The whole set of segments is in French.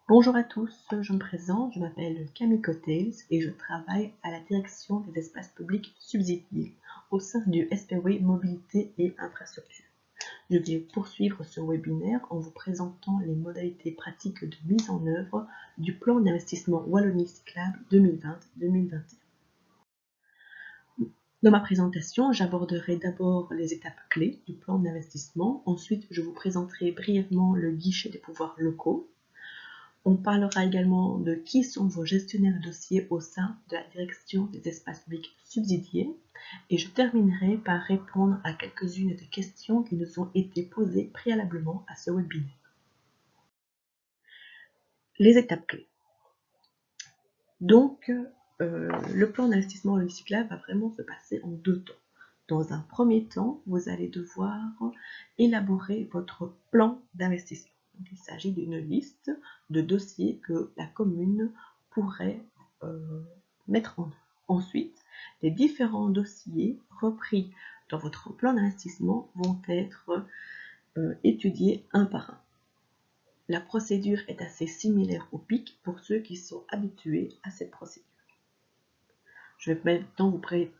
Bonjour à tous, je me présente, je m'appelle Camille Cottels et je travaille à la direction des espaces publics subsidiés au sein du SPW Mobilité et Infrastructure. Je vais poursuivre ce webinaire en vous présentant les modalités pratiques de mise en œuvre du plan d'investissement Wallonie cyclable 2020-2021. Dans ma présentation, j'aborderai d'abord les étapes clés du plan d'investissement. Ensuite, je vous présenterai brièvement le guichet des pouvoirs locaux. On parlera également de qui sont vos gestionnaires de dossiers au sein de la direction des espaces publics subsidiés. Et je terminerai par répondre à quelques-unes des questions qui nous ont été posées préalablement à ce webinaire. Les étapes clés. Donc, le plan d'investissement cyclable va vraiment se passer en deux temps. Dans un premier temps, vous allez devoir élaborer votre plan d'investissement. Il s'agit d'une liste de dossiers que la commune pourrait mettre en œuvre. Ensuite, les différents dossiers repris dans votre plan d'investissement vont être étudiés un par un. La procédure est assez similaire au PIC pour ceux qui sont habitués à cette procédure. Je vais maintenant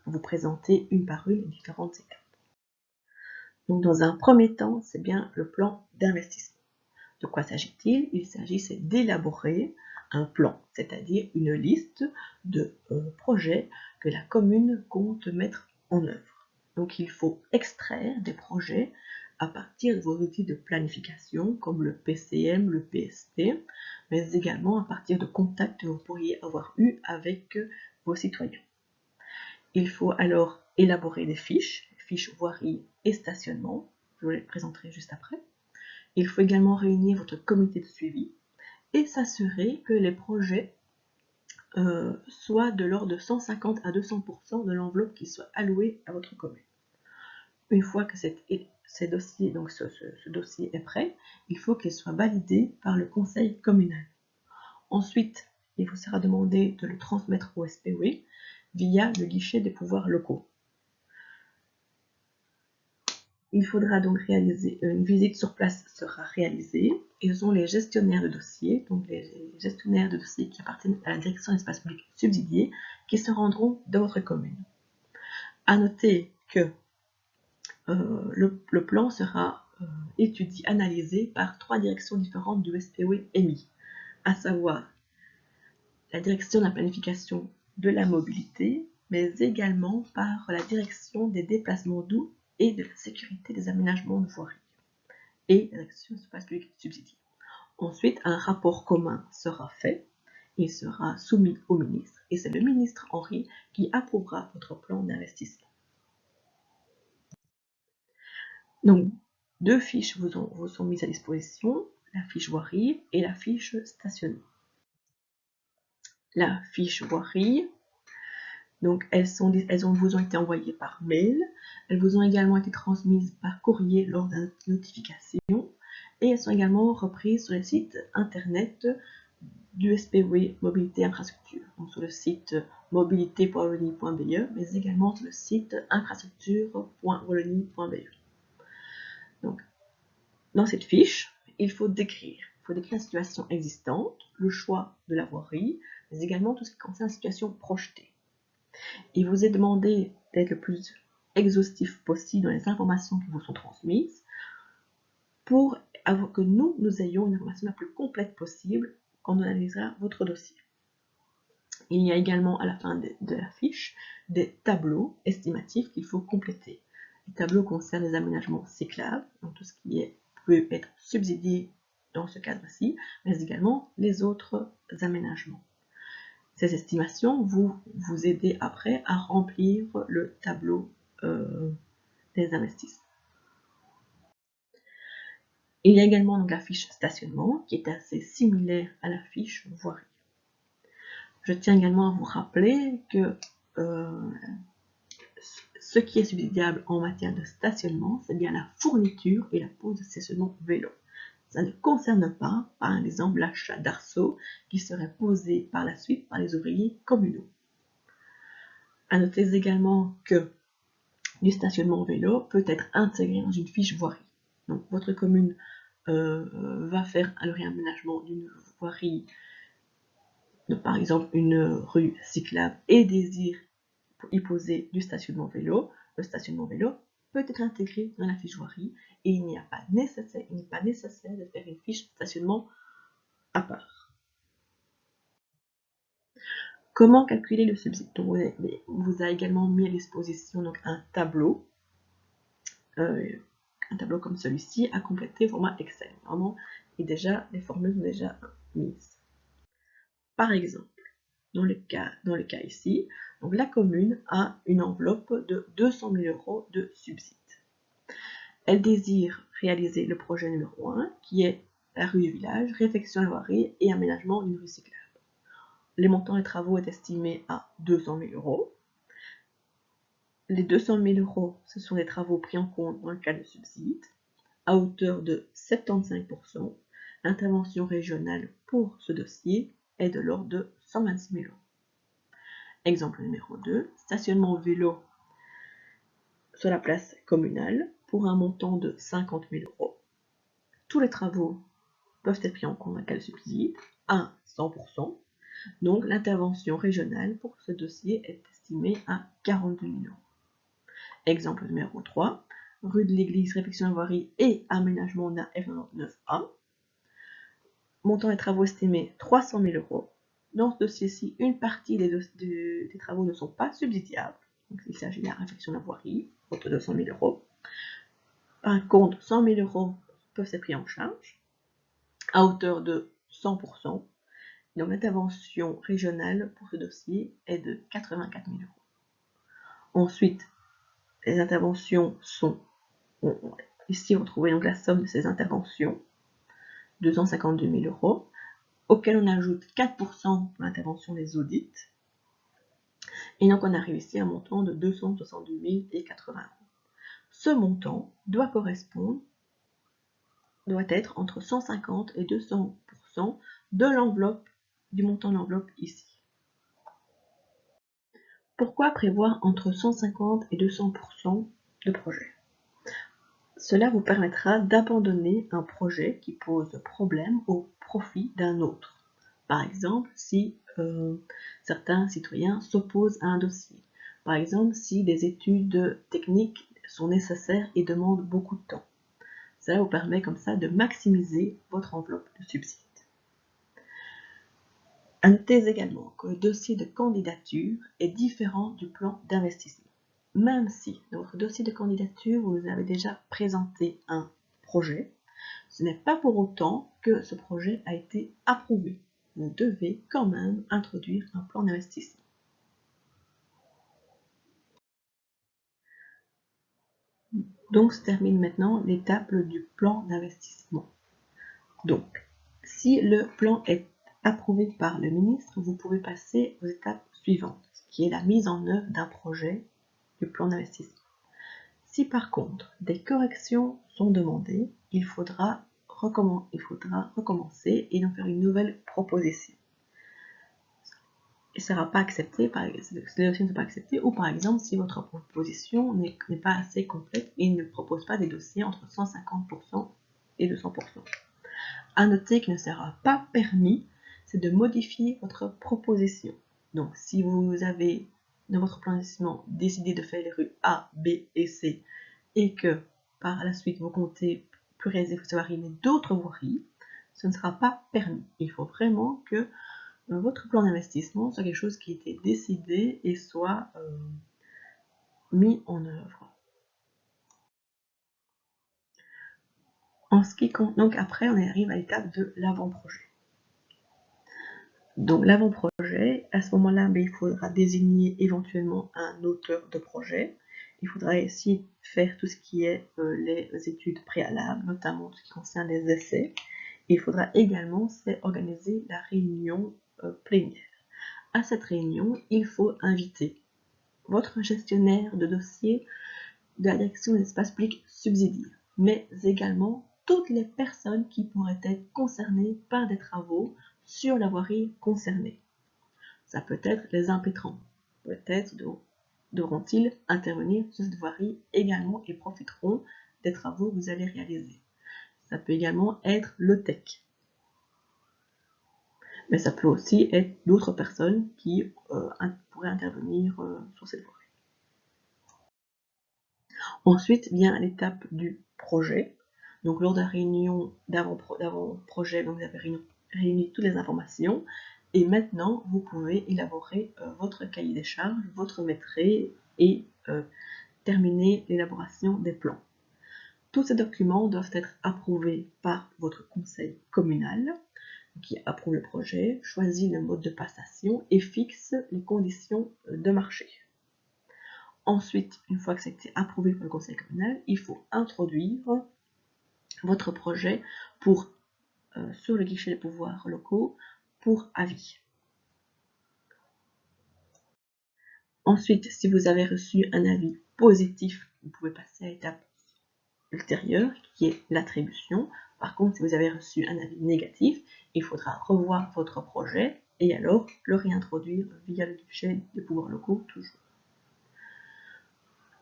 vous présenter une par une les différentes étapes. Donc, dans un premier temps, c'est bien le plan d'investissement. De quoi s'agit-il? Il s'agit d'élaborer un plan, c'est-à-dire une liste de projets que la commune compte mettre en œuvre. Donc, il faut extraire des projets à partir de vos outils de planification comme le PCM, le PSP, mais également à partir de contacts que vous pourriez avoir eu avec vos citoyens. Il faut alors élaborer des fiches voirie et stationnement, je vous les présenterai juste après. Il faut également réunir votre comité de suivi et s'assurer que les projets soient de l'ordre de 150 à 200% de l'enveloppe qui soit allouée à votre commune. Une fois que ce dossier est prêt, il faut qu'il soit validé par le conseil communal. Ensuite, il vous sera demandé de le transmettre au SPW via le guichet des pouvoirs locaux. Il faudra donc réaliser une visite sur place sera réalisée et ce sont les gestionnaires de dossiers, donc les gestionnaires de dossiers qui appartiennent à la direction d'espace public subsidié, qui se rendront dans votre commune. À noter que le plan sera étudié, analysé par 3 directions différentes du SPW EMI, à savoir la direction de la planification de la mobilité, mais également par la direction des déplacements doux et de la sécurité des aménagements de voirie et la direction de l'espace public subsidié. Ensuite, un rapport commun sera fait, il sera soumis au ministre et c'est le ministre Henri qui approuvera votre plan d'investissement. Donc, 2 fiches vous sont mises à disposition, la fiche voirie et la fiche stationnement. La fiche voirie, donc elles vous ont été envoyées par mail, elles vous ont également été transmises par courrier lors de la notification et elles sont également reprises sur le site internet du SPW Mobilité Infrastructure, donc sur le site mobilité.wallonie.be, mais également sur le site infrastructure.wallonie.be. Donc, dans cette fiche, il faut décrire la situation existante, le choix de la voirie, mais également tout ce qui concerne la situation projetée. Il vous est demandé d'être le plus exhaustif possible dans les informations qui vous sont transmises pour que nous ayons une information la plus complète possible quand on analysera votre dossier. Il y a également à la fin de la fiche des tableaux estimatifs qu'il faut compléter. Les tableaux concernent les aménagements cyclables, donc tout ce qui peut être subsidié dans ce cadre-ci, mais également les autres aménagements. Ces estimations vont vous aider après à remplir le tableau des investissements. Il y a également donc la fiche stationnement qui est assez similaire à la fiche voirie. Je tiens également à vous rappeler que ce qui est subsidiable en matière de stationnement, c'est bien la fourniture et la pose de stationnement vélo. Ça ne concerne pas, par exemple, l'achat d'arceaux qui serait posé par la suite par les ouvriers communaux. À noter également que du stationnement vélo peut être intégré dans une fiche voirie. Donc votre commune va faire le réaménagement d'une voirie, par exemple une rue cyclable, et désire y poser du stationnement vélo, le stationnement vélo peut être intégré dans la fiche voirie et il n'est pas nécessaire de faire une fiche stationnement à part. Comment calculer le subside? Donc, vous a également mis à disposition donc, un tableau comme celui-ci à compléter au format Excel. Vraiment, et déjà, les formules sont déjà mises. Par exemple, dans le cas ici, donc la commune a une enveloppe de 200 000 € de subside. Elle désire réaliser le projet numéro 1, qui est la rue du village, réfection de voirie et aménagement d'une rue cyclable. Les montants des travaux est estimé à 200 000 €. Les 200 000 €, ce sont des travaux pris en compte dans le cas de subside, à hauteur de 75%. L'intervention régionale pour ce dossier est de l'ordre de 126 000 €. Exemple numéro 2, stationnement vélo sur la place communale pour un montant de 50 000 €. Tous les travaux peuvent être pris en compte dans le cas de subside à 100%. Donc l'intervention régionale pour ce dossier est estimée à 42 000 €. Exemple numéro 3, rue de l'église, réfection de voirie et aménagement d'un F99A. Montant des travaux estimé 300 000 €. Dans ce dossier-ci, une partie des travaux ne sont pas subsidiables. Donc, il s'agit de la réfection de la voirie, autour de 200 000 €. Par contre, 100 000 € peuvent être pris en charge à hauteur de 100%. Donc l'intervention régionale pour ce dossier est de 84 000 €. Ensuite, les interventions sont, ici vous trouvez donc la somme de ces interventions, 252 000 €, auquel on ajoute 4% pour l'intervention des audits. Et donc on arrive ici à un montant de 262 080 €. Ce montant doit être entre 150 et 200% de l'enveloppe, du montant de l'enveloppe ici. Pourquoi prévoir entre 150 et 200% de projet? Cela vous permettra d'abandonner un projet qui pose problème au profit d'un autre. Par exemple, si certains citoyens s'opposent à un dossier. Par exemple, si des études techniques sont nécessaires et demandent beaucoup de temps. Cela vous permet comme ça de maximiser votre enveloppe de subside. Notez également que le dossier de candidature est différent du plan d'investissement. Même si dans votre dossier de candidature, vous avez déjà présenté un projet, ce n'est pas pour autant que ce projet a été approuvé. Vous devez quand même introduire un plan d'investissement. Donc se termine maintenant l'étape du plan d'investissement. Donc, si le plan est approuvé par le ministre, vous pouvez passer aux étapes suivantes, qui est la mise en œuvre d'un projet du plan d'investissement. Si par contre des corrections sont demandées, il faudra recommencer et donc faire une nouvelle proposition. Et ça ne sera pas accepté, si les dossiers ne sont pas acceptés, ou par exemple si votre proposition n'est pas assez complète et ne propose pas des dossiers entre 150% et 200%. À noter qu'il ne sera pas permis, c'est de modifier votre proposition. Donc si vous avez dans votre plan d'investissement décidé de faire les rues A, B et C et que par la suite vous comptez plus réaliser cette voirie mais d'autres voiries, ce ne sera pas permis. Il faut vraiment que votre plan d'investissement soit quelque chose qui a été décidé et soit mis en œuvre. En ce qui compte, donc après on arrive à l'étape de l'avant-projet. Donc l'avant-projet, à ce moment-là, il faudra désigner éventuellement un auteur de projet. Il faudra aussi faire tout ce qui est les études préalables, notamment ce qui concerne les essais. Il faudra également organiser la réunion plénière. À cette réunion, il faut inviter votre gestionnaire de dossier de la direction des espaces publics subsidiaires, mais également toutes les personnes qui pourraient être concernées par des travaux sur la voirie concernée. Ça peut être les impétrants. Peut-être devront-ils intervenir sur cette voirie également et profiteront des travaux que vous allez réaliser. Ça peut également être le tech. Mais ça peut aussi être d'autres personnes qui pourraient intervenir sur cette voie. Ensuite vient l'étape du projet. Donc lors de la réunion d'avant-projet, vous avez réuni toutes les informations et maintenant vous pouvez élaborer votre cahier des charges, votre maîtrise et terminer l'élaboration des plans. Tous ces documents doivent être approuvés par votre conseil communal qui approuve le projet, choisit le mode de passation et fixe les conditions de marché. Ensuite, une fois que ça a été approuvé par le conseil communal, il faut introduire votre projet sur le guichet des pouvoirs locaux pour avis. Ensuite, si vous avez reçu un avis positif, vous pouvez passer à l'étape ultérieure qui est l'attribution. Par contre, si vous avez reçu un avis négatif, il faudra revoir votre projet et alors le réintroduire via le guichet des pouvoirs locaux toujours.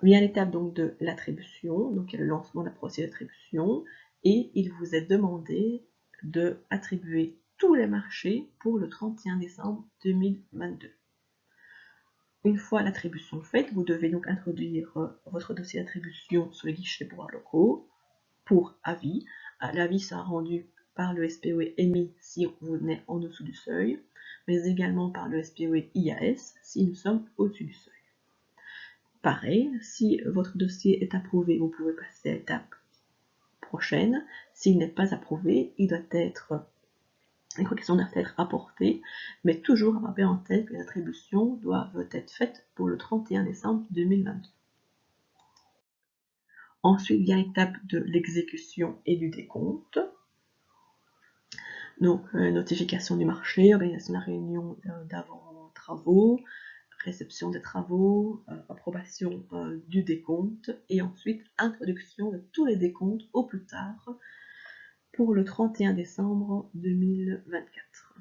Vient l'étape donc de l'attribution, donc il y a le lancement de la procédure d'attribution, et il vous est demandé de attribuer tous les marchés pour le 31 décembre 2022. Une fois l'attribution faite, vous devez donc introduire votre dossier d'attribution sur les guichets pouvoirs locaux pour avis. L'avis sera rendu par le SPOE émis si vous venez en dessous du seuil, mais également par le SPOE IAS si nous sommes au-dessus du seuil. Pareil, si votre dossier est approuvé, vous pouvez passer à l'étape prochaine. S'il n'est pas approuvé, les corrections doivent être apportées, mais toujours avoir bien en tête que les attributions doivent être faites pour le 31 décembre 2022. Ensuite vient l'étape de l'exécution et du décompte. Donc, notification du marché, organisation de la réunion d'avant-travaux, réception des travaux, approbation du décompte et ensuite introduction de tous les décomptes au plus tard pour le 31 décembre 2024.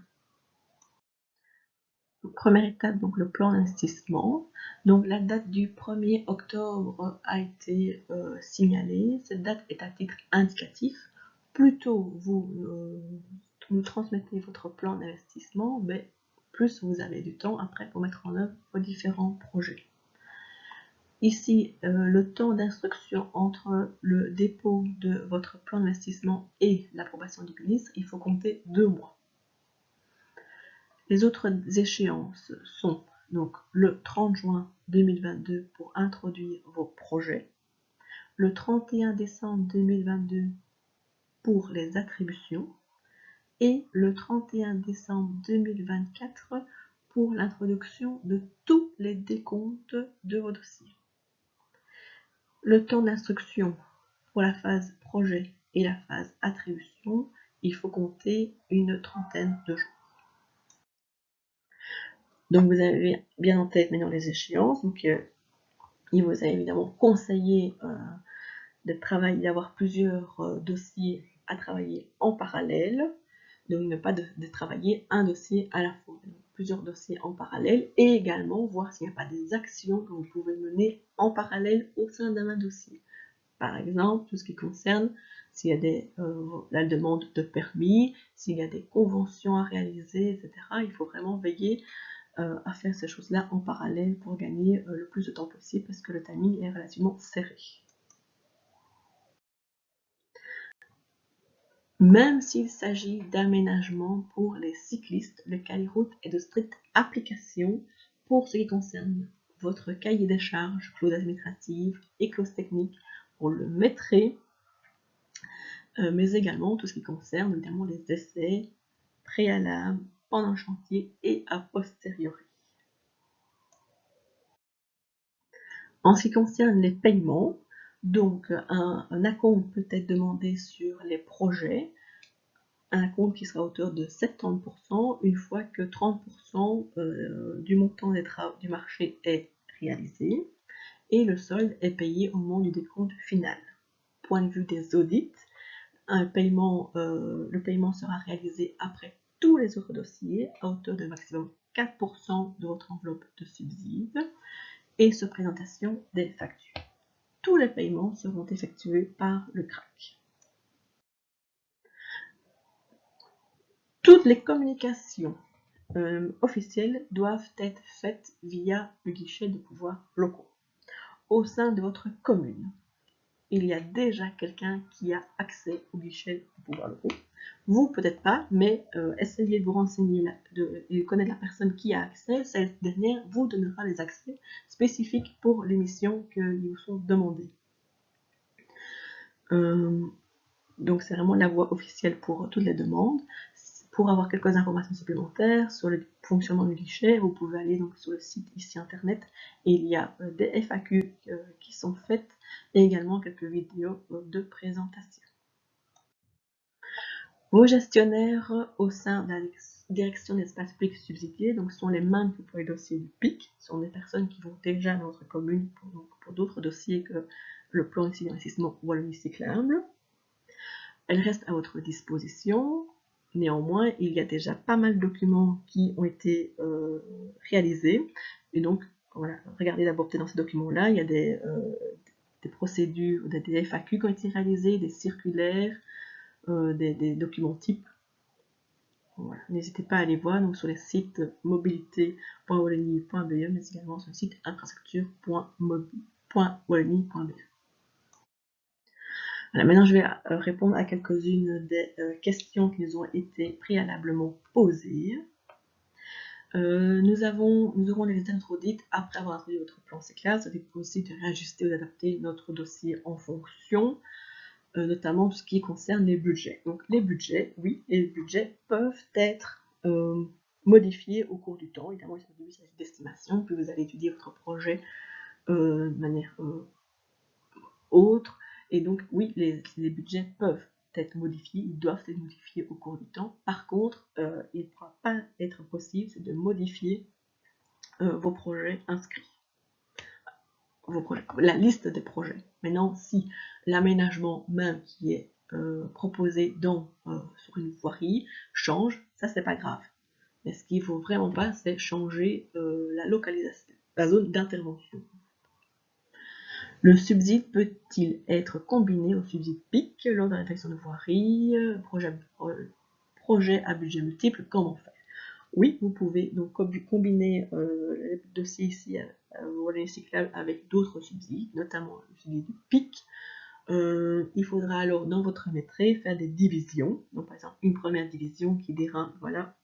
Donc, première étape, donc le plan d'investissement. Donc la date du 1er octobre a été signalée. Cette date est à titre indicatif. Plus tôt vous nous transmettez votre plan d'investissement, mais plus vous avez du temps après pour mettre en œuvre vos différents projets. Ici, le temps d'instruction entre le dépôt de votre plan d'investissement et l'approbation du ministre, il faut compter 2 mois. Les autres échéances sont donc le 30 juin 2022 pour introduire vos projets, le 31 décembre 2022 pour les attributions, et le 31 décembre 2024 pour l'introduction de tous les décomptes de vos dossiers. Le temps d'instruction pour la phase projet et la phase attribution, il faut compter une trentaine de jours. Donc vous avez bien en tête maintenant les échéances. Donc il vous a évidemment conseillé d'avoir plusieurs dossiers à travailler en parallèle. Donc ne pas de travailler un dossier à la fois, donc plusieurs dossiers en parallèle, et également voir s'il n'y a pas des actions que vous pouvez mener en parallèle au sein d'un dossier. Par exemple, tout ce qui concerne s'il y a la demande de permis, s'il y a des conventions à réaliser, etc. Il faut vraiment veiller à faire ces choses-là en parallèle pour gagner le plus de temps possible parce que le timing est relativement serré. Même s'il s'agit d'aménagement pour les cyclistes, le cahier route est de stricte application pour ce qui concerne votre cahier des charges, clauses administratives et clauses techniques. On le mettrait, mais également tout ce qui concerne évidemment les essais préalables, pendant le chantier et a posteriori. En ce qui concerne les paiements, donc un acompte peut être demandé sur les projets, un acompte qui sera à hauteur de 70% une fois que 30% du montant du marché est réalisé et le solde est payé au moment du décompte final. Point de vue des audits, le paiement sera réalisé après tous les autres dossiers à hauteur de maximum 4% de votre enveloppe de subside et sur présentation des factures. Tous les paiements seront effectués par le CRAC. Toutes les communications officielles doivent être faites via le guichet de pouvoirs locaux. Au sein de votre commune, il y a déjà quelqu'un qui a accès au guichet de pouvoirs locaux. Vous, peut-être pas, mais essayez de vous renseigner, de connaître la personne qui a accès. Cette dernière vous donnera les accès spécifiques pour les missions qui vous sont demandées. Donc c'est vraiment la voie officielle pour toutes les demandes. Pour avoir quelques informations supplémentaires sur le fonctionnement du guichet, vous pouvez aller donc sur le site ici internet et il y a des FAQ qui sont faites et également quelques vidéos de présentation. Vos gestionnaires au sein de la direction d'espace public subsidié donc sont les mêmes que pour les dossiers du PIC, ce sont des personnes qui vont déjà dans notre commune pour d'autres dossiers que le plan ici d'investissement Wallonie cyclable. Elles restent à votre disposition. Néanmoins, il y a déjà pas mal de documents qui ont été réalisés. Et donc, voilà, regardez d'abord dans ces documents-là, il y a des procédures, des FAQ qui ont été réalisés, des circulaires, des documents types. Voilà. N'hésitez pas à aller voir donc, sur les sites mobilité.wallonie.be, mais également sur le site infrastructure.wallonie.be. Voilà, maintenant, je vais répondre à quelques-unes des questions qui nous ont été préalablement posées. Nous aurons les résultats de notre audit après avoir introduit votre plan CCLAS. Ça dépend aussi de réajuster ou d'adapter notre dossier en fonction, notamment tout ce qui concerne les budgets. Donc les budgets, oui, les budgets peuvent être modifiés au cours du temps. Évidemment, il s'agit d'estimation, puis vous allez étudier votre projet de manière autre. Et donc, oui, les budgets peuvent être modifiés, ils doivent être modifiés au cours du temps. Par contre, il ne pourra pas être possible de modifier vos projets inscrits, la liste des projets. Maintenant, si l'aménagement même qui est proposé sur une voirie change, ça c'est pas grave. Mais ce qu'il ne faut vraiment pas, c'est changer la localisation, la zone d'intervention. Le subside peut-il être combiné au subside PIC lors de la réflexion de voirie, projet à budget multiple, comment faire? Oui, vous pouvez donc combiner les dossiers ici Wallonie cyclable avec d'autres subsides, notamment le subside du PIC. Il faudra alors dans votre maîtrise faire des divisions. Donc par exemple une première division qui dira, voilà,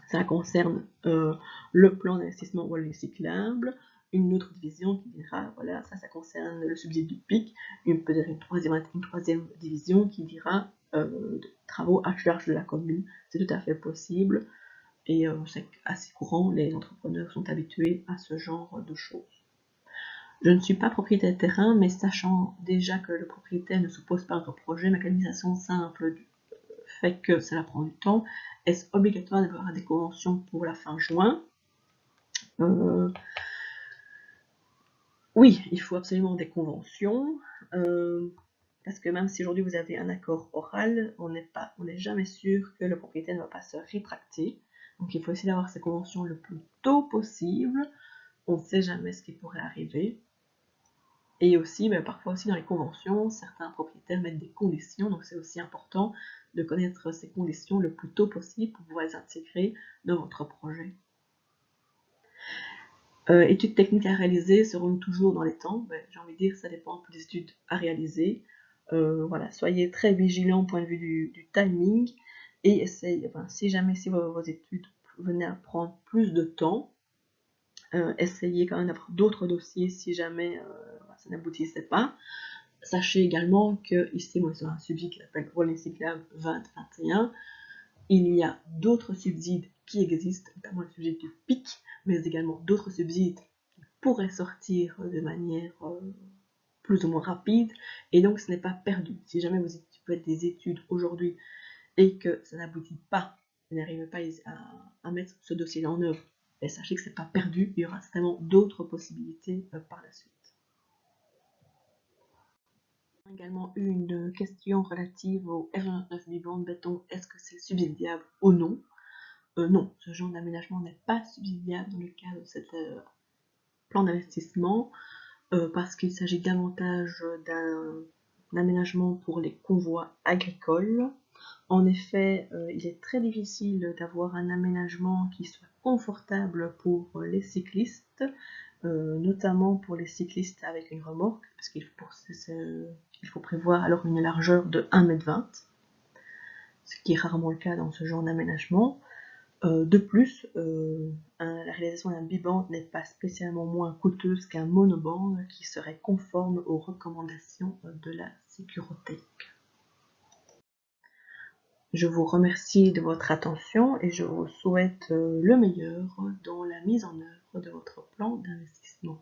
ça concerne le plan d'investissement Wallonie cyclable. Une autre division qui dira, voilà, ça concerne le subside du PIC, peut-être une troisième division qui dira travaux à charge de la commune. C'est tout à fait possible et c'est assez courant, les entrepreneurs sont habitués à ce genre de choses. Je ne suis pas propriétaire de terrain, mais sachant déjà que le propriétaire ne s'oppose pas à votre projet, ma qualification simple fait que cela prend du temps. Est-ce obligatoire d'avoir des conventions pour la fin juin? Oui, il faut absolument des conventions, parce que même si aujourd'hui vous avez un accord oral, on n'est jamais sûr que le propriétaire ne va pas se rétracter. Donc il faut essayer d'avoir ces conventions le plus tôt possible. On ne sait jamais ce qui pourrait arriver. Et aussi, parfois aussi dans les conventions, certains propriétaires mettent des conditions, donc c'est aussi important de connaître ces conditions le plus tôt possible pour pouvoir les intégrer dans votre projet. Études techniques à réaliser seront toujours dans les temps. J'ai envie de dire, ça dépend un peu des études à réaliser. Voilà, soyez très vigilants au point de vue du timing et essayez, si jamais vos études venaient à prendre plus de temps, essayez quand même d'avoir d'autres dossiers si jamais ça n'aboutissait pas. Sachez également que ici, moi, sur un subside qui s'appelle Wallonie cyclable 2021, il y a d'autres subsides qui existent, notamment le subside du PIC, mais également d'autres subsides qui pourraient sortir de manière plus ou moins rapide, et donc ce n'est pas perdu. Si jamais vous faites des études aujourd'hui et que ça n'aboutit pas, vous n'arrivez pas à mettre ce dossier en œuvre, sachez que ce n'est pas perdu, il y aura certainement d'autres possibilités par la suite. Également une question relative au R99 Biband béton, est-ce que c'est subsidiable ou non? Non, ce genre d'aménagement n'est pas subsidiable dans le cadre de ce plan d'investissement parce qu'il s'agit davantage d'un aménagement pour les convois agricoles. En effet, il est très difficile d'avoir un aménagement qui soit confortable pour les cyclistes, notamment pour les cyclistes avec une remorque, parce qu'il faut prévoir alors une largeur de 1,20 m, ce qui est rarement le cas dans ce genre d'aménagement. De plus, la réalisation d'un biband n'est pas spécialement moins coûteuse qu'un monoband qui serait conforme aux recommandations de la sécurité. Je vous remercie de votre attention et je vous souhaite le meilleur dans la mise en œuvre de votre plan d'investissement.